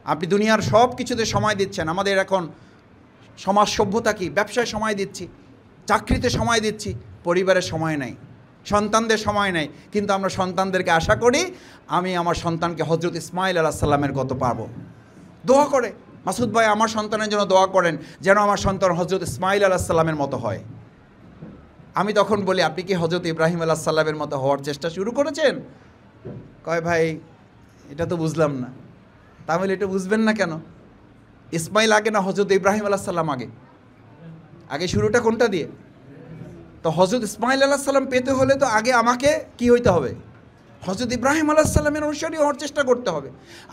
আপনি দুনিয়ার সব কিছুতে সময় দিচ্ছেন। আমাদের এখন সমাজ সভ্যতা কি? ব্যবসায় সময় দিচ্ছি, চাকরিতে সময় দিচ্ছি, পরিবারের সময় নাই, সন্তানদের সময় নাই। কিন্তু আমরা সন্তানদেরকে আশা করি আমি আমার সন্তানকে হজরত ইসমাইল আলাইহিস সালামের মতো পাবো। দোয়া করে মাসুদ ভাই আমার সন্তানের জন্য দোয়া করেন যেন আমার সন্তান হজরত ইসমাইল আলাইহিস সালামের মতো হয়। আমি তখন বলি আপনি কি হজরত ইব্রাহিম আলাইহিস সালামের মতো হওয়ার চেষ্টা শুরু করেছেন? কয় ভাই এটা তো বুঝলাম না। তাহলে এটা বুঝবেন না কেন? ইসমাইল আগে না হজরত ইব্রাহিম আলাইহিস সালাম আগে? আগে শুরুটা কোনটা দিয়ে? তো হজরত ইসমাইল আলাইহিস সালাম পেতে হলে তো আগে আমাকে কি হইতে হবে? হজরত ইব্রাহিম আলাইহিস সালামের অনুসারী হওয়ার চেষ্টা করতে হবে।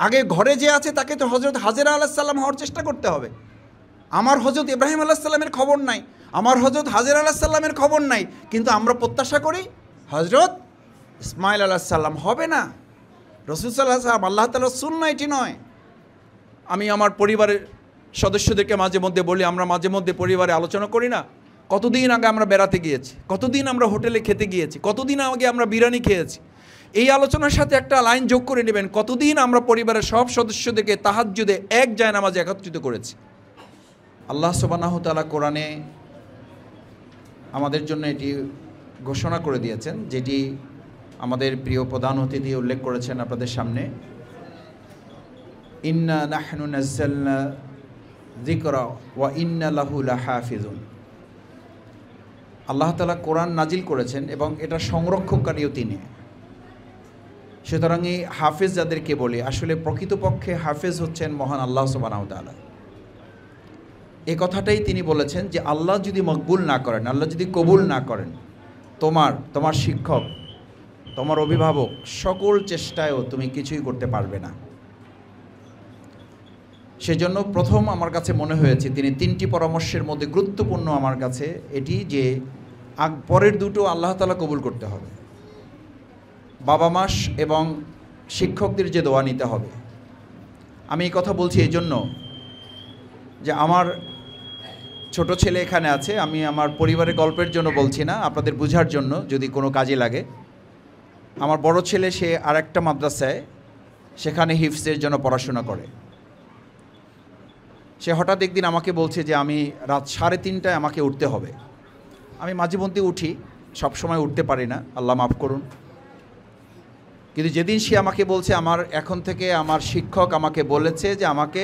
আগে ঘরে যে আছে তাকে তো হজরত হাজেরা আলাইহিস সালাম হওয়ার চেষ্টা করতে হবে। আমার হজরত ইব্রাহিম আলাইহিস সালামের খবর নাই, আমার হজরত হাজেরা আলাইহিস সালামের খবর নাই, কিন্তু আমরা প্রত্যাশা করি হজরত ইসমাইল আলাইহিস সালাম। হবে না। রাসূল সাল্লাল্লাহু আলাইহি ওয়াসাল্লাম আল্লাহ তাআলার সুন্নাহ এটি নয়। আমি আমার পরিবারের সদস্যদেরকে মাঝে মধ্যে বলি, আমরা মাঝে মধ্যে পরিবারে আলোচনা করি না, কতদিন আগে আমরা বেড়াতে গিয়েছি, কতদিন আমরা হোটেলে খেতে গিয়েছি, কতদিন আগে আমরা বিরিয়ানি খেয়েছি। এই আলোচনার সাথে একটা লাইন যোগ করে নেবেন, কতদিন আমরা পরিবারের সব সদস্যদেরকে তাহাজ্জুদে এক জায়নামাজে একত্রিত করেছি। আল্লাহ সুবহানাহু ওয়া তাআলা কোরআনে আমাদের জন্য এটি ঘোষণা করে দিয়েছেন, যেটি আমাদের প্রিয় প্রধান অতিথি উল্লেখ করেছেন আপনাদের সামনে। ইন্না নাহনু নাজ্জালনা যিকরা ওয়া ইন্না লাহু লাহাফিজুন। আল্লাহ তাআলা কোরআন নাজিল করেছেন এবং এটা সংরক্ষণকারীও তিনি। সুতরাং এই হাফেজ যাদেরকে বলি, আসলে প্রকৃতপক্ষে হাফেজ হচ্ছেন মহান আল্লাহ সুবহানাহু ওয়া তাআলা। এই কথাটাই তিনি বলেছেন যে আল্লাহ যদি মকবুল না করেন, আল্লাহ যদি কবুল না করেন, তোমার শিক্ষক, তোমার অভিভাবক সকল চেষ্টায়ও তুমি কিছুই করতে পারবে না। সেজন্য প্রথম আমার কাছে মনে হয়েছে তিনি তিনটি পরামর্শের মধ্যে গুরুত্বপূর্ণ আমার কাছে এটি যে পরের দুটো আল্লাহ তাআলা কবুল করতে হবে। বাবা মা এবং শিক্ষকদের যে দোয়া নিতে হবে। আমি এই কথা বলছি এই জন্য যে আমার ছোট ছেলে এখানে আছে, আমি আমার পরিবারের গল্পের জন্য বলছি না, আপনাদের বোঝার জন্য যদি কোনো কাজে লাগে। আমার বড় ছেলে সে আরেকটা মাদ্রাসায়, সেখানে হিফজের জন্য পড়াশোনা করে। সে হঠাৎ একদিন আমাকে বলছে যে আমি রাত 3:30টায় আমাকে উঠতে হবে। আমি মাঝে মধ্যে উঠি, সব সময় উঠতে পারি না, আল্লাহ মাফ করুন। কিন্তু যেদিন সে আমাকে বলছে আমার এখন থেকে আমার শিক্ষক আমাকে বলেছে যে আমাকে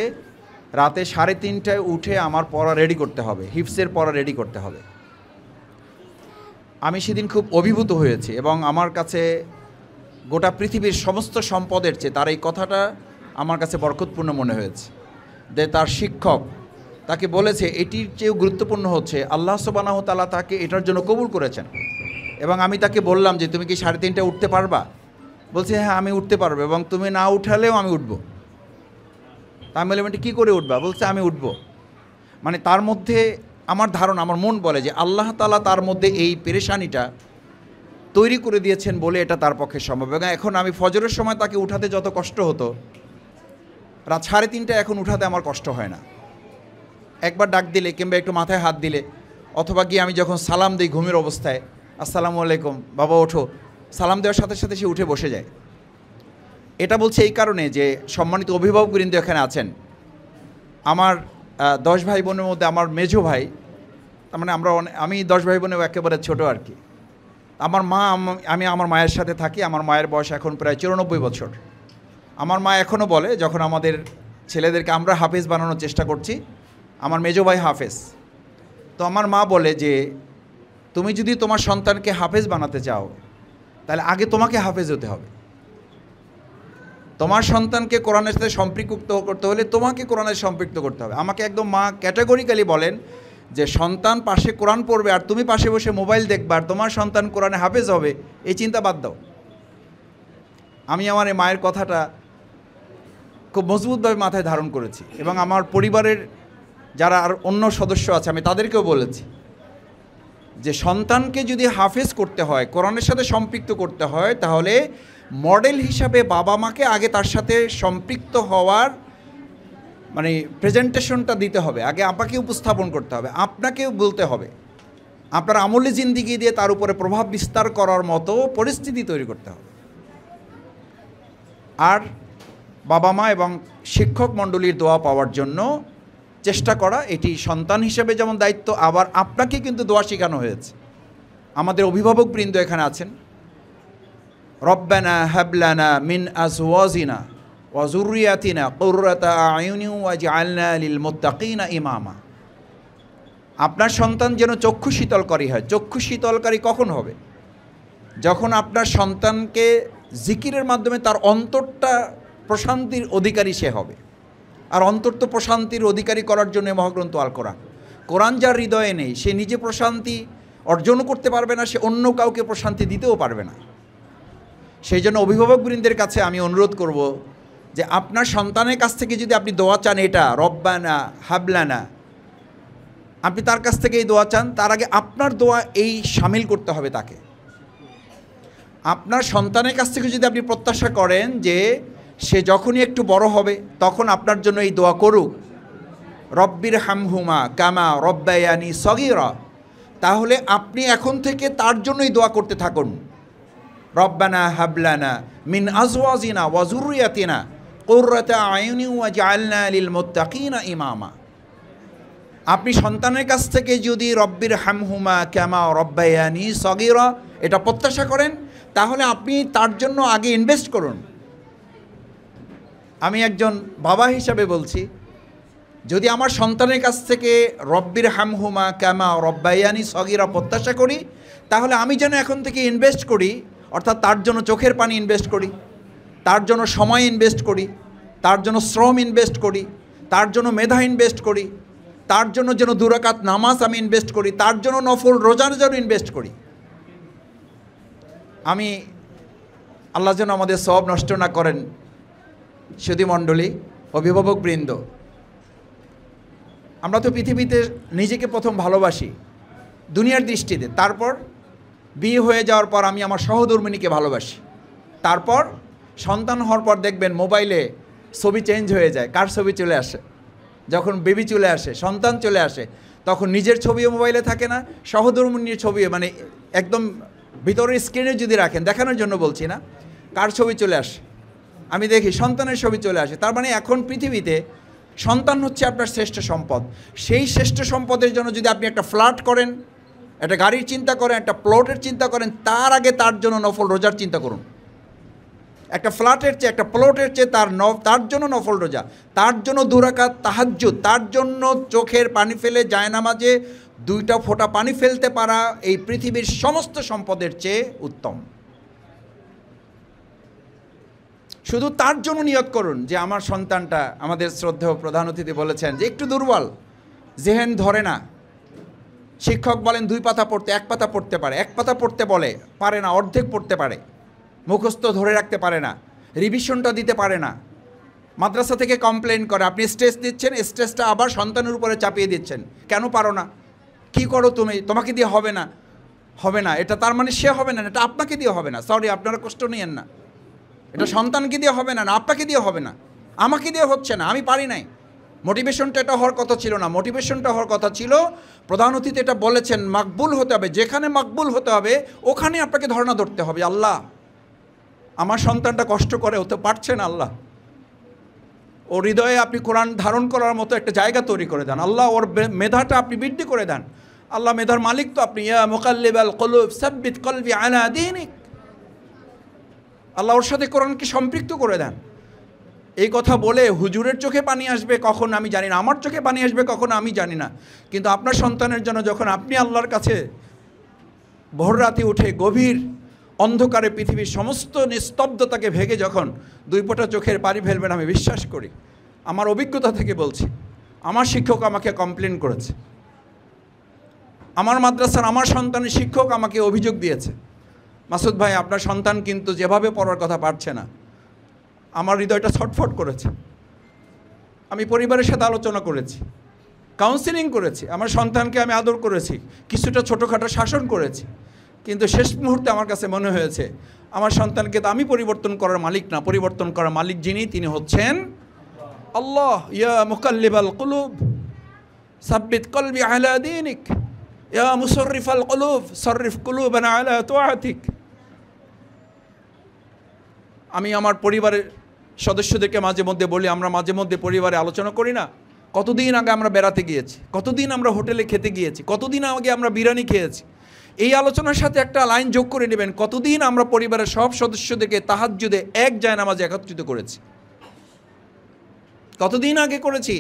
রাতে 3:30টায় উঠে আমার পড়া রেডি করতে হবে, হিফজের পড়া রেডি করতে হবে, আমি সেদিন খুব অভিভূত হয়েছি এবং আমার কাছে গোটা পৃথিবীর সমস্ত সম্পদের চেয়ে তার এই কথাটা আমার কাছে বরকতপূর্ণ মনে হয়েছে। যে তার শিক্ষক তাকে বলেছে এটির চেয়েও গুরুত্বপূর্ণ হচ্ছে আল্লাহ সুবহানাহু ওয়া তাআলা তাকে এটার জন্য কবুল করেছেন। এবং আমি তাকে বললাম যে তুমি কি 3:30টায় উঠতে পারবা? বলছে হ্যাঁ আমি উঠতে পারবো এবং তুমি না উঠালেও আমি উঠবো। তা আমি বললাম কী করে উঠবা? বলছে আমি উঠবো। মানে তার মধ্যে আমার ধারণা, আমার মন বলে যে আল্লাহ তাআলা তার মধ্যে এই পেরেশানিটা তৈরি করে দিয়েছেন বলে এটা তার পক্ষে সম্ভব। এবং এখন আমি ফজরের সময় তাকে উঠাতে যত কষ্ট হতো, রাত 3:30টায় এখন উঠাতে আমার কষ্ট হয় না। একবার ডাক দিলে কিংবা একটু মাথায় হাত দিলে, অথবা গিয়ে আমি যখন সালাম দিই ঘুমের অবস্থায়, আসসালামু আলাইকুম বাবা ওঠো, সালাম দেওয়ার সাথে সাথে সে উঠে বসে যায়। এটা বলছে এই কারণে যে সম্মানিত অভিভাবকবৃন্দ এখানে আছেন। আমার 10 ভাই বোনের মধ্যে আমার মেজো ভাই, তার মানে আমি 10 ভাই বোনেও একেবারে ছোট আর কি। আমার মা, আমি আমার মায়ের সাথে থাকি, আমার মায়ের বয়স এখন প্রায় 94 বছর। আমার মা এখনও বলে, যখন আমাদের ছেলেদেরকে আমরা হাফেজ বানানোর চেষ্টা করছি, আমার মেজো ভাই হাফেজ, তো আমার মা বলে যে তুমি যদি তোমার সন্তানকে হাফেজ বানাতে চাও তাহলে আগে তোমাকে হাফেজ হতে হবে। তোমার সন্তানকে কোরআনের সাথে সম্পৃক্ত করতে হলে তোমাকে কোরআনের সম্পৃক্ত করতে হবে। আমাকে একদম মা ক্যাটাগরিক্যালি বলেন যে সন্তান পাশে কোরআন পড়বে আর তুমি পাশে বসে মোবাইল দেখবে আর তোমার সন্তান কোরআনে হাফেজ হবে, এই চিন্তা বাদ দাও। আমি আমার এই মায়ের কথাটা খুব মজবুতভাবে মাথায় ধারণ করেছি এবং আমার পরিবারের যারা আর অন্য সদস্য আছে আমি তাদেরকেও বলেছি যে সন্তানকে যদি হাফেজ করতে হয়, কোরআনের সাথে সম্পৃক্ত করতে হয়, তাহলে মডেল হিসাবে বাবা মাকে আগে তার সাথে সম্পৃক্ত হওয়ার মানে প্রেজেন্টেশনটা দিতে হবে, আগে আপনাকে উপস্থাপন করতে হবে, আপনাকেও বলতে হবে, আপনার আমলি জিন্দিগি দিয়ে তার উপরে প্রভাব বিস্তার করার মতো পরিস্থিতি তৈরি করতে হবে। আর বাবা মা এবং শিক্ষক মণ্ডলীর দোয়া পাওয়ার জন্য চেষ্টা করা, এটি সন্তান হিসেবে যেমন দায়িত্ব, আবার আপনাকে কিন্তু দোয়া শেখানো হয়েছে। আমাদের অভিভাবকবৃন্দ এখানে আছেন। রব্বানা হাবলানা মিন আজওয়াজিনা ওয়া যুররিয়াতিনা কুররাতা আয়ুনি ওয়াজআলনা লিল মুত্তাকিনা ইমামা। আপনার সন্তান যেন চক্ষু শীতলকারী হয়। চক্ষু শীতলকারী কখন হবে? যখন আপনার সন্তানকে জিকিরের মাধ্যমে তার অন্তরটা প্রশান্তির অধিকারী সে হবে। আর অন্তর তো প্রশান্তির অধিকারী করার জন্য মহাগ্রন্থ আল কোরআন। কোরআন যার হৃদয়ে নেই সে নিজে প্রশান্তি অর্জনও করতে পারবে না, সে অন্য কাউকে প্রশান্তি দিতেও পারবে না। সেই জন্য অভিভাবকবৃন্দের কাছে আমি অনুরোধ করব যে আপনার সন্তানের কাছ থেকে যদি আপনি দোয়া চান, এটা রব্বানা হাবলানা, আপনি তার কাছ থেকে এই দোয়া চান, তার আগে আপনার দোয়া এই শামিল করতে হবে তাকে। আপনার সন্তানের কাছ থেকে যদি আপনি প্রত্যাশা করেন যে সে যখনই একটু বড় হবে তখন আপনার জন্য এই দোয়া করুক, রব্বির হামহুমা কামা রব্বায়ানি সগীরা, তাহলে আপনি এখন থেকে তার জন্যই দোয়া করতে থাকুন। রব্বানা হাবলানা মিন আজওয়াজিনা ওয়া যুররিয়াতিনা কুররাতা আয়ুনি ওয়াজআলনা লিল মুত্তাকিনা ইমামা। আপনি সন্তানের কাছ থেকে যদি রব্বির হামহুমা কামা রব্বায়ানি সগীরা এটা প্রত্যাশা করেন, তাহলে আপনি তার জন্য আগে ইনভেস্ট করুন। আমি একজন বাবা হিসাবে বলছি, যদি আমার সন্তানের কাছ থেকে রব্বির হামহুমা কামা রব্বায়ানি সগীরা প্রত্যাশা করি, তাহলে আমি যেন এখন থেকে ইনভেস্ট করি, অর্থাৎ তার জন্য চোখের পানি ইনভেস্ট করি, তার জন্য সময় ইনভেস্ট করি, তার জন্য শ্রম ইনভেস্ট করি, তার জন্য মেধা ইনভেস্ট করি, তার জন্য যেন 2 রাকাত নামাজ আমি ইনভেস্ট করি, তার জন্য নফল রোজার জন্য ইনভেস্ট করি। আমি আল্লাহ যেন আমাদের সব নষ্ট না করেন। সুধী মণ্ডলী, অভিভাবকবৃন্দ, আমরা তো পৃথিবীতে নিজেকে প্রথম ভালোবাসি দুনিয়ার দৃষ্টিতে, তারপর বিয়ে হয়ে যাওয়ার পর আমি আমার সহধর্মিণীকে ভালোবাসি, তারপর সন্তান হওয়ার পর দেখবেন মোবাইলে ছবি চেঞ্জ হয়ে যায়। কার ছবি চলে আসে? যখন বেবি চলে আসে, সন্তান চলে আসে, তখন নিজের ছবিও মোবাইলে থাকে না, সহধর্মিণীর ছবিও, মানে একদম ভিতরের স্ক্রিনে যদি রাখেন, দেখানোর জন্য বলছি না, কার ছবি চলে আসে? আমি দেখি সন্তানের ছবি চলে আসে। তার মানে এখন পৃথিবীতে সন্তান হচ্ছে আপনার শ্রেষ্ঠ সম্পদ। সেই শ্রেষ্ঠ সম্পদের জন্য যদি আপনি একটা ফ্ল্যাট করেন, একটা গাড়ির চিন্তা করেন, একটা প্লটের চিন্তা করেন, তার আগে তার জন্য নফল রোজার চিন্তা করুন। একটা ফ্ল্যাটের চেয়ে, একটা প্লটের চেয়ে তার জন্য নফল রোজা, তার জন্য 2 রাকাত তাহাজ্জুদ, তার জন্য চোখের পানি ফেলে জায়নামাজে 2টা ফোঁটা পানি ফেলতে পারা এই পৃথিবীর সমস্ত সম্পদের চেয়ে উত্তম। শুধু তার জন্য নিয়ত করুন যে আমার সন্তানটা, আমাদের শ্রদ্ধেয় প্রধান অতিথি বলেছেন যে একটু দুর্বল, জেহেন ধরে না। শিক্ষক বলেন 2 পাতা পড়তে, 1 পাতা পড়তে পারে, 1 পাতা পড়তে বলে পারে না, অর্ধেক পড়তে পারে, মুখস্থ ধরে রাখতে পারে না, রিভিশনটা দিতে পারে না। মাদ্রাসা থেকে কমপ্লেন করে, আপনি স্ট্রেস দিচ্ছেন, স্ট্রেসটা আবার সন্তানের উপরে চাপিয়ে দিচ্ছেন। কেন পারো না? কি করো তুমি? তোমাকে দিয়ে হবে না, হবে না। এটা তার মানে সে হবে না, এটা আপনাকে দিয়ে হবে না। সরি, আপনারা কষ্ট নিয়েন না। এটা সন্তানকে দিয়ে হবে না, না আপনাকে দিয়ে হবে না, আমাকে দিয়ে হচ্ছে না, আমি পারি নাই। মোটিভেশনটা এটা হওয়ার কথা ছিল না। মোটিভেশনটা হওয়ার কথা ছিল, প্রধান অতিথি এটা বলেছেন, মাকবুল হতে হবে। যেখানে মাকবুল হতে হবে ওখানে আপনাকে ধর্ণা ধরতে হবে। আল্লাহ, আমার সন্তানটা কষ্ট করে, হতে পারছে না, আল্লাহ ওর হৃদয়ে আপনি কোরআন ধারণ করার মতো একটা জায়গা তৈরি করে দেন। আল্লাহ ওর মেধাটা আপনি বৃদ্ধি করে দেন। আল্লাহ মেধার মালিক তো আপনি। ইয়া মুকাল্লিবাল কুলুব সাব্বিত কলবি আলা দীনিক। আল্লাহ ওর সাথে কোরআনকে সম্পৃক্ত করে দেন। এই কথা বলে হুজুরের চোখে পানি আসবে কখন আমি জানি না, আমার চোখে পানি আসবে কখন আমি জানি না, কিন্তু আপনার সন্তানের জন্য যখন আপনি আল্লাহর কাছে ভোর রাতে উঠে গভীর অন্ধকারে পৃথিবীর সমস্ত নিস্তব্ধতাকে ভেঙে যখন 2 ফোঁটা চোখের পানি ফেলবেন, আমি বিশ্বাস করি, আমার অভিজ্ঞতা থেকে বলছি, আমার শিক্ষক আমাকে কমপ্লেন করেছে, আমার মাদ্রাসার আমার সন্তানের শিক্ষক আমাকে অভিযোগ দিয়েছে, মাসুদ ভাই আপনার সন্তান কিন্তু যেভাবে পড়ার কথা পারছে না। আমার হৃদয়টা ছটফট করেছে। আমি পরিবারের সাথে আলোচনা করেছি, কাউন্সেলিং করেছি, আমার সন্তানকে আমি আদর করেছি, কিছুটা ছোটোখাটো শাসন করেছি, কিন্তু শেষ মুহূর্তে আমার কাছে মনে হয়েছে আমার সন্তানকে তো আমি পরিবর্তন করার মালিক না, পরিবর্তন করার মালিক যিনি, তিনি হচ্ছেন আল্লাহ। ইয়া মুকাল্লিবাল কুলুব সাব্বিত কলবি আলা দীনিক, ইয়া মুসাররিফাল কুলুব সাররিফ কুলুবানা আলা তাআতিক। আমি আমার পরিবারের সদস্যদেরকে মাঝে মধ্যে বলি, আমরা মাঝে মধ্যে পরিবারে আলোচনা করি না, কতদিন আগে আমরা বেড়াতে গিয়েছি, কতদিন আমরা হোটেলে খেতে গিয়েছি, কতদিন আগে আমরা বিরিয়ানি খেয়েছি। এই আলোচনার সাথে একটা লাইন যোগ করে নেবেন, কতদিন আমরা পরিবারের সব সদস্যদেরকে তাহাজ্জুদে এক জায়নামাজে একত্রিত করেছি, কতদিন আগে করেছি।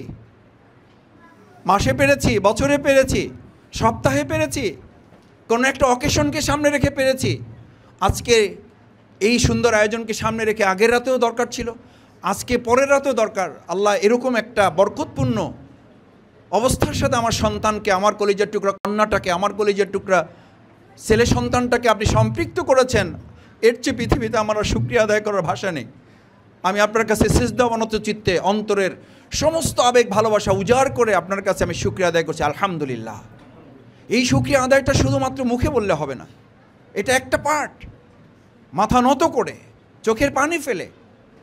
মাসে পেরেছি, বছরে পেরেছি, সপ্তাহে পেরেছি, কোনো একটা অকেশনকে সামনে রেখে পেরেছি। আজকে এই সুন্দর আয়োজনকে সামনে রেখে আগের রাতেও দরকার ছিল, আজকে পরের রাতেও দরকার। আল্লাহ এরকম একটা বরকতপূর্ণ অবস্থার সাথে আমার সন্তানকে, আমার কলিজার টুকরা কন্যাটাকে, আমার কলিজার টুকরা ছেলে সন্তানটাকে আপনি সম্পৃক্ত করেছেন। এর চেয়ে পৃথিবীতে আমার শুকরিয়া আদায় করার ভাষা নেই। আমি আপনার কাছে সিজদা অবনত চিত্তে অন্তরের সমস্ত আবেগ ভালোবাসা উজাড় করে আপনার কাছে আমি শুকরিয়া আদায় করছি, আলহামদুলিল্লাহ। এই শুকরিয়া আদায়টা শুধুমাত্র মুখে বললে হবে না, এটা একটা পার্ট। মাথা নত করে, চোখের পানি ফেলে,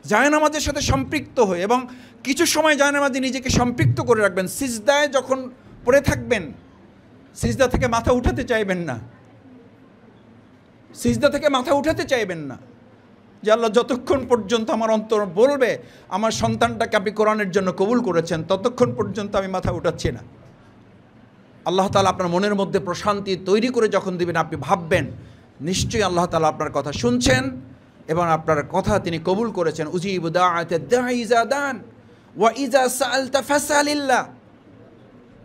জায়নামাজের সাথে সম্পৃক্ত হয়ে, এবং কিছু সময় জায়নামাজে নিজেকে সম্পৃক্ত করে রাখবেন। সিজদায় যখন পড়ে থাকবেন, সিজদা থেকে মাথা উঠাতে চাইবেন না, সিজদা থেকে মাথা উঠাতে চাইবেন না, যে আল্লাহ যতক্ষণ পর্যন্ত আমার অন্তর বলবে আমার সন্তানটাকে আপনি কোরআনের জন্য কবুল করেছেন, ততক্ষণ পর্যন্ত আমি মাথা উঠাচ্ছি না। আল্লাহ তাআলা আপনার মনের মধ্যে প্রশান্তি তৈরি করে যখন দিবেন, আপনি ভাববেন নিশ্চয়ই আল্লাহ তাআলা আপনার কথা শুনছেন এবং আপনার কথা তিনি কবুল করেছেন। উজিবু দাআতাদ দাঈ ইযা দান ওয়া ইযা সাআলতা ফাসআলিল্লাহ।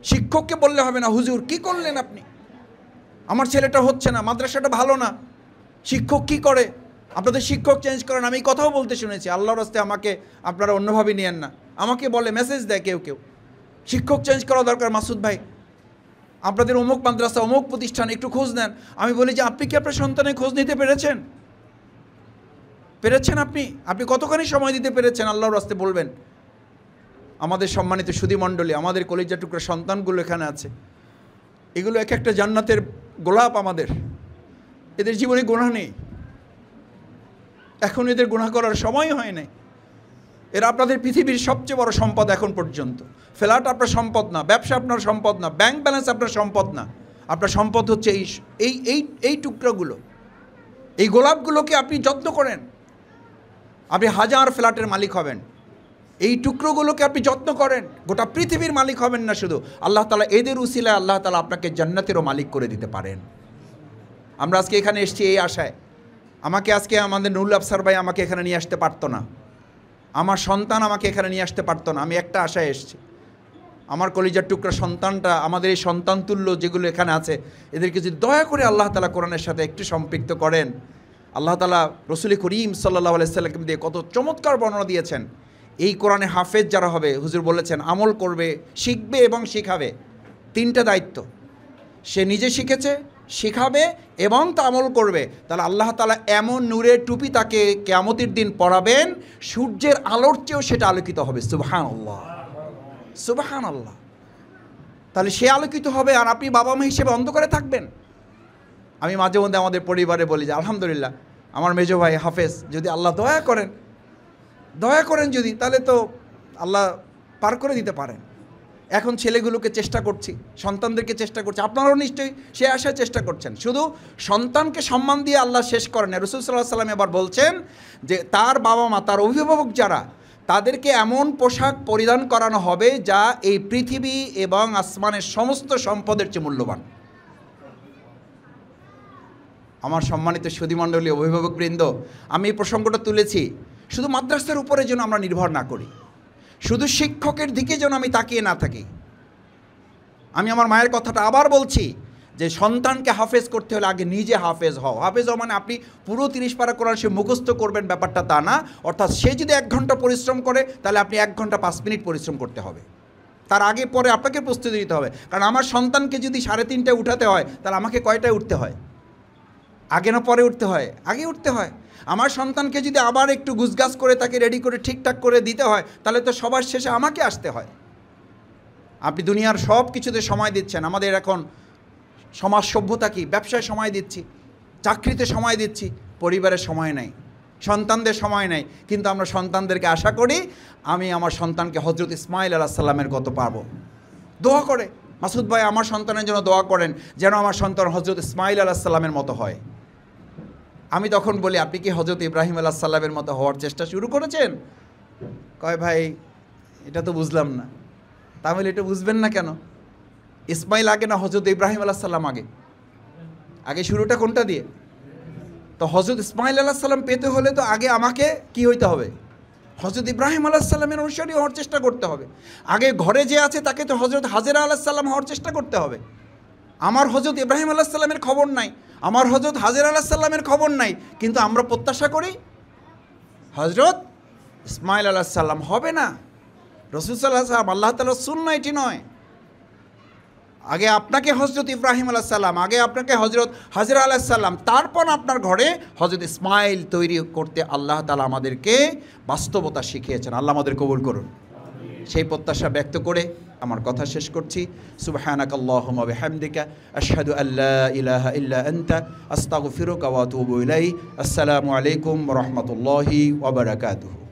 শিক্ষককে বললে হবে না, হুজুর কি করলেন আপনি, আমার ছেলেটা হচ্ছে না, মাদ্রাসাটা ভালো না। শিক্ষক কি করে? আপনাদের শিক্ষক চেঞ্জ করেন। আমি এই কথাও বলতে শুনেছি, আল্লাহর রাস্তায় আমাকে আপনারা অন্যভাবে নিয়েন না। আমাকে বলে, মেসেজ দেয় কেউ কেউ, শিক্ষক চেঞ্জ করা দরকার মাসুদ ভাই, আপনাদের অমুক মাদ্রাসা অমুক প্রতিষ্ঠান একটু খোঁজ নেন। আমি বলি যে আপনি কি আপনার সন্তানের খোঁজ নিতে পেরেছেন? আপনি আপনি কতখানি সময় দিতে পেরেছেন? আল্লাহর রাস্তায় বলবেন। আমাদের সম্মানিত সুধীমণ্ডলী, আমাদের কলিজা টুকরা সন্তানগুলো এখানে আছে, এগুলো এক একটা জান্নাতের গোলাপ। আমাদের এদের জীবনে গুনাহ নেই, এখন এদের গুনাহ করার সময় হয় নাই। এরা আপনাদের পৃথিবীর সবচেয়ে বড় সম্পদ এখন পর্যন্ত। ফ্ল্যাট আপনার সম্পদ না, ব্যবসা আপনার সম্পদ না, ব্যাংক ব্যালেন্স আপনার সম্পদ না। আপনার সম্পদ হচ্ছে এই এই এই টুকরোগুলো, এই গোলাপগুলোকে আপনি যত্ন করেন। আপনি হাজার ফ্ল্যাটের মালিক হবেন, এই টুকরোগুলোকে আপনি যত্ন করেন, গোটা পৃথিবীর মালিক হবেন না শুধু, আল্লাহ তাআলা এদের উসিলায় আল্লাহ তাআলা আপনাকে জান্নাতেরও মালিক করে দিতে পারেন। আমরা আজকে এখানে এসেছি এই আশায়। আমাকে আজকে আমাদের নুরুল আফসার ভাই আমাকে এখানে নিয়ে আসতে পারতো না, আমার সন্তান আমাকে এখানে নিয়ে আসতে পারতো না। আমি একটা আশায় এসেছি, আমার কলিজার টুকরা সন্তানটা, আমাদের এই সন্তান তুল্য যেগুলো এখানে আছে, এদেরকে যদি দয়া করে আল্লাহ তাআলা কোরআনের সাথে একটু সম্পৃক্ত করেন। আল্লাহ তাআলা রসুল করিম সাল্লাল্লাহু আলাইহি সাল্লাম দিয়ে কত চমৎকার বর্ণনা দিয়েছেন। এই কোরআনে হাফেজ যারা হবে, হুজুর বলেছেন আমল করবে, শিখবে এবং শিখাবে। তিনটা দায়িত্ব, সে নিজে শিখেছে, শিখাবে এবং তা আমল করবে। তাহলে আল্লাহ তাআলা এমন নূরের টুপি তাকে কিয়ামতের দিন পরাবেন, সূর্যের আলোর চেয়েও সেটা আলোকিত হবে। সুবহানাল্লাহ, সুবহানাল্লাহ। তাহলে সে আলোকিত হবে আর আপনি বাবা মা হিসেবে অন্ধকারে থাকবেন। আমি মাঝে মধ্যে আমাদের পরিবারে বলি যে আলহামদুলিল্লাহ আমার মেজো ভাই হাফেজ, যদি আল্লাহ দয়া করেন যদি, তাহলে তো আল্লাহ পার করে দিতে পারেন। এখন ছেলেগুলোকে চেষ্টা করছি, সন্তানদেরকে চেষ্টা করছি, আপনারাও নিশ্চয়ই সে আশায় চেষ্টা করছেন। শুধু সন্তানকে সম্মান দিয়ে আল্লাহ শেষ করেন না। রাসূল সাল্লাল্লাহু আলাইহি ওয়াসাল্লাম এবার বলছেন যে তার বাবা মা, তার অভিভাবক যারা, তাদেরকে এমন পোশাক পরিধান করানো হবে যা এই পৃথিবী এবং আসমানের সমস্ত সম্পদের চেয়ে মূল্যবান। আমার সম্মানিত সুধীমণ্ডলী, অভিভাবকবৃন্দ, আমি এই প্রসঙ্গটা তুলেছি শুধু মাদ্রাসার উপরে যেন আমরা নির্ভর না করি, শুধু শিক্ষকের দিকে যেন আমি তাকিয়ে না থাকি। আমি আমার মায়ের কথাটা আবার বলছি যে সন্তানকে হাফেজ করতে হলে আগে নিজে হাফেজ হও। হাফেজ হও মানে আপনি পুরো 30 পারা কোরআন সে মুখস্থ করবেন, ব্যাপারটা তা না। অর্থাৎ সে যদি 1 ঘন্টা পরিশ্রম করে, তাহলে আপনি 1 ঘন্টা 5 মিনিট পরিশ্রম করতে হবে। তার আগে পরে আপনাকে প্রস্তুতি দিতে হবে। কারণ আমার সন্তানকে যদি 3:30টায় উঠাতে হয়, তাহলে আমাকে কয়টায় উঠতে হয়? আগে না পরে উঠতে হয়? আগে উঠতে হয়। আমার সন্তানকে যদি আবার একটু গুছগাছ করে তাকে রেডি করে ঠিকঠাক করে দিতে হয়, তাহলে তো সবার শেষে আমাকে আসতে হয়। আপনি দুনিয়ার সব কিছুতে সময় দিচ্ছেন। আমাদের এখন সমাজ সভ্যতা কি? ব্যবসায় সময় দিচ্ছি, চাকরিতে সময় দিচ্ছি, পরিবারের সময় নাই, সন্তানদের সময় নাই। কিন্তু আমরা সন্তানদেরকে আশা করি আমি আমার সন্তানকে হজরত ইসমাইল আলাইহিস সালামের কত পাবো। দোয়া করে মাসুদ ভাই আমার সন্তানের জন্য দোয়া করেন যেন আমার সন্তান হজরত ইসমাইল আলাইহিস সালামের মতো হয়। আমি তখন বলি, আপনি কি হজরত ইব্রাহিম আলাইহিস সালামের মতো হওয়ার চেষ্টা শুরু করেছেন? কয় ভাই এটা তো বুঝলাম না। তাহলে এটা বুঝবেন না কেন? ইসমাইল আগে না হজরত ইব্রাহিম আলাইহিস সালাম আগে? আগে শুরুটা কোনটা দিয়ে? তো হজরত ইসমাইল আলাইহিস সালাম পেতে হলে তো আগে আমাকে কি হইতে হবে? হজরত ইব্রাহিম আলাইহিস সালামের অনুসারী হওয়ার চেষ্টা করতে হবে। আগে ঘরে যে আছে তাকে তো হজরত হাজেরা আলাইহিস সালাম হওয়ার চেষ্টা করতে হবে। আমার হজরত ইব্রাহিম আলাইহিস সালামের খবর নাই, আমার হজরত হাজেরা আলাইহিস সালামের খবর নাই, কিন্তু আমরা প্রত্যাশা করি হজরত ইসমাইল আলাইহিস সালাম। হবে না। রাসূল সাল্লাল্লাহু আলাইহি ওয়াসাল্লাম আল্লাহ তাআলার সুন্নাহ এটি নয়। আগে আপনাকে হজরত ইব্রাহিম আলাইহিস সালাম, আগে আপনাকে হজরত হাজেরা আলাইহিস সালাম, তারপর আপনার ঘরে হজরত ইসমাইল তৈরি করতে আল্লাহ তাআলা আমাদেরকে বাস্তবতা শিখিয়েছেন। আল্লাহ আমাদের কবুল করুন। সেই প্রত্যাশা ব্যক্ত করে আমার কথা শেষ করছি। সুবহানাকাল্লাহুম্মা ওয়া বিহামদিকা আশহাদু আল্লা ইলাহা ইল্লা আনতা আস্তাগফিরুকা ওয়া আতুবু ইলাইক। আসসালামু আলাইকুম ওয়া রাহমাতুল্লাহি ওয়া বারাকাতুহু।